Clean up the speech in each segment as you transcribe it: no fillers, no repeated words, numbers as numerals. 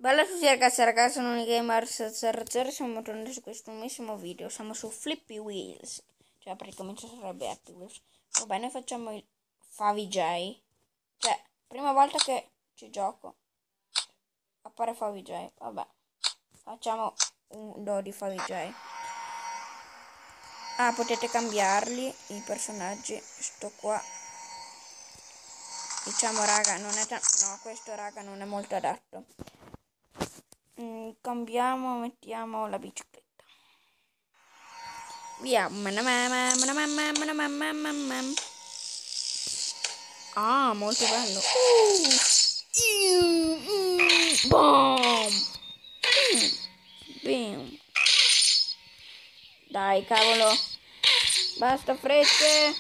Bella a tutti ragazzi e ragazze, sono Unigamer00, siamo tornati su questo nuovissimo video, siamo su Flippy Wheels, cioè praticamente sarebbe Happy Wheels. Vabbè, noi facciamo il Favij, cioè, prima volta che ci gioco, appare Favij, vabbè, facciamo un do di Favij. Ah, potete cambiarli, i personaggi, sto qua, diciamo raga, non è no, questo raga non è molto adatto. Cambiamo, mettiamo la bicicletta. Via. Ah, molto bello. Boom. Bim. Dai, cavolo. Basta frette.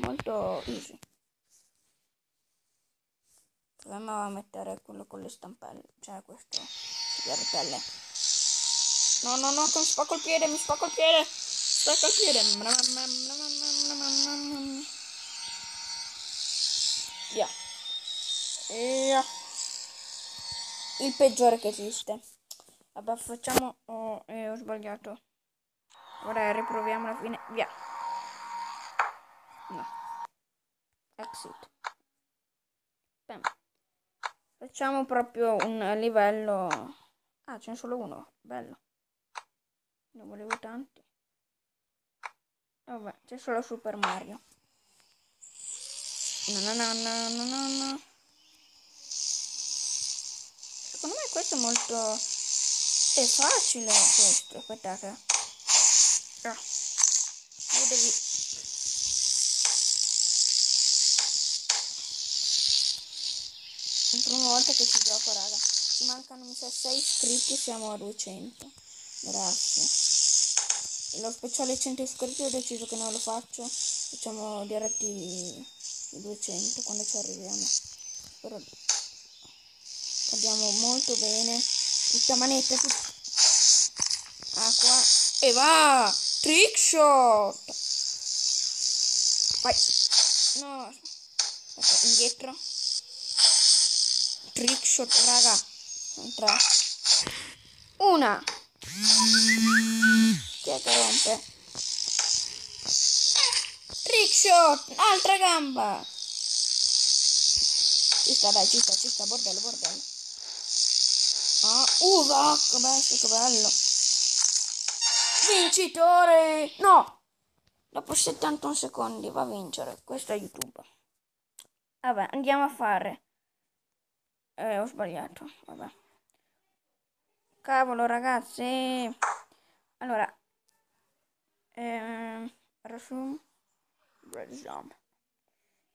Molto easy. Proviamo a mettere quello con le stampelle. Cioè questo. Le rotelle. No, no, no, che mi spacco il piede, Spacco il piede. Via. Il peggiore che esiste. Vabbè, facciamo... ho sbagliato. Ora riproviamo la fine. Via. No. Exit. Bam. Facciamo proprio un livello... Ah, ce n'è solo uno. Bello. Ne volevo tanti. Vabbè, c'è solo Super Mario. No. Secondo me questo è molto... è facile questo. Aspettate. Io devi... È la prima volta che ci gioco, raga. Ci mancano, mi sa, 6 iscritti, siamo a 200. Grazie. Lo speciale 100 iscritti ho deciso che non lo faccio. Facciamo diretti i 200 quando ci arriviamo. Però andiamo molto bene. Tutta manetta, acqua. E va! Trick shot! Vai! No! Aspetta, indietro. Trick shot, raga. Sono 3. Una! Chi è che rompe? Trick shot! Altra gamba! Ci sta, dai, ci sta, bordello. Ah, che bello! Vincitore! No! Dopo 71 secondi va a vincere. Questo è YouTube. Vabbè, andiamo a fare. Ho sbagliato, vabbè. Cavolo, ragazzi. Allora. Resume.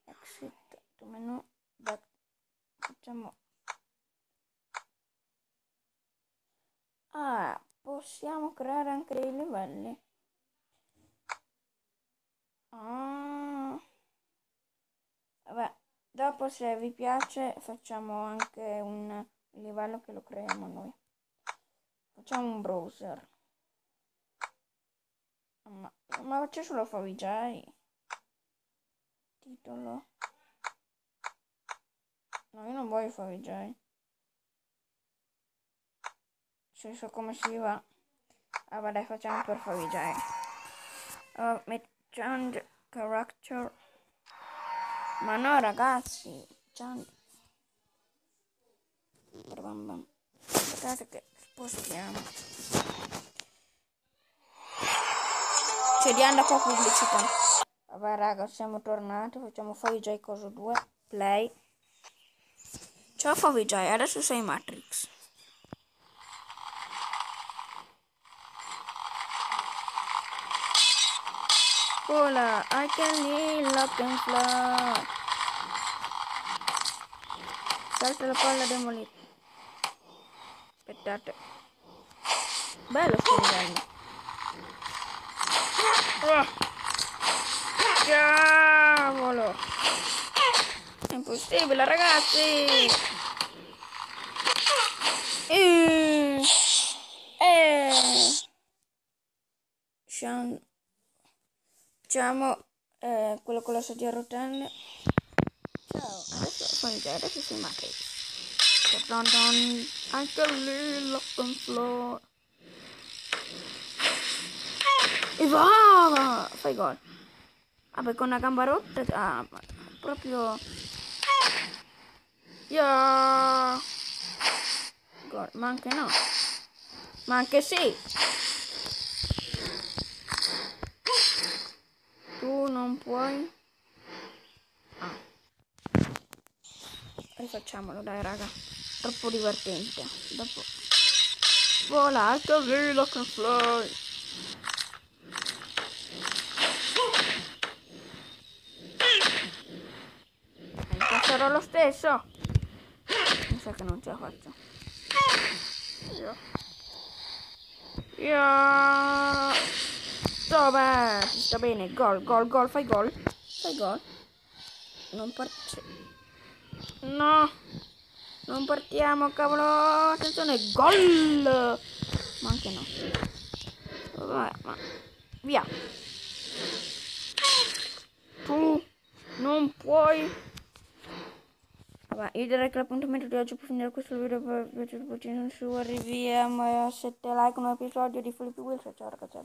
Exit. To menu. Back. Facciamo. Ah, possiamo creare anche dei livelli. Ah. Vabbè, dopo se vi piace facciamo anche un livello che lo creiamo noi. Facciamo un browser. Ma c'è solo Favij. Titolo. No, io non voglio Favij. Se so come si va. Ah, dai, facciamo per Favij. Change character. Ma no, ragazzi. Change. Aspettate che spostiamo. Cediamo un po' pubblicità. Vabbè, raga, siamo tornati. Facciamo Favij Coso 2. Play. Ciao Favij, adesso sei Matrix. Vola, I can live, lock and fly. Salta la palla demolita. Aspettate. Bello sto livello. Cavolo. È impossibile, ragazzi. Facciamo quello con la sedia a rotelle. Ciao, adesso sei Matrix. Anche lì lock and floor. E va! Fai gol. Vabbè, con una gamba rotta. Proprio. Yeah. Gol. Ma anche no. Ma anche sì. Tu non puoi. Rifacciamolo, dai, raga. Troppo divertente. Dopo. Vola, anche lì lock and fly. Passerò lo stesso. Mi sa che non ce la faccio. Dov'è? Sta bene. Gol, gol, gol. Fai gol. Fai gol. Non parte. No. Non partiamo, cavolo. Attenzione. Gol. Ma anche no. Vabbè, ma. Via. Tu non puoi. Vabbè, io direi che l'appuntamento di oggi può finire questo video. Per vi è piaciuto, su arriviamo a 7 like un episodio di Flippy Wheels. Ciao ragazzi.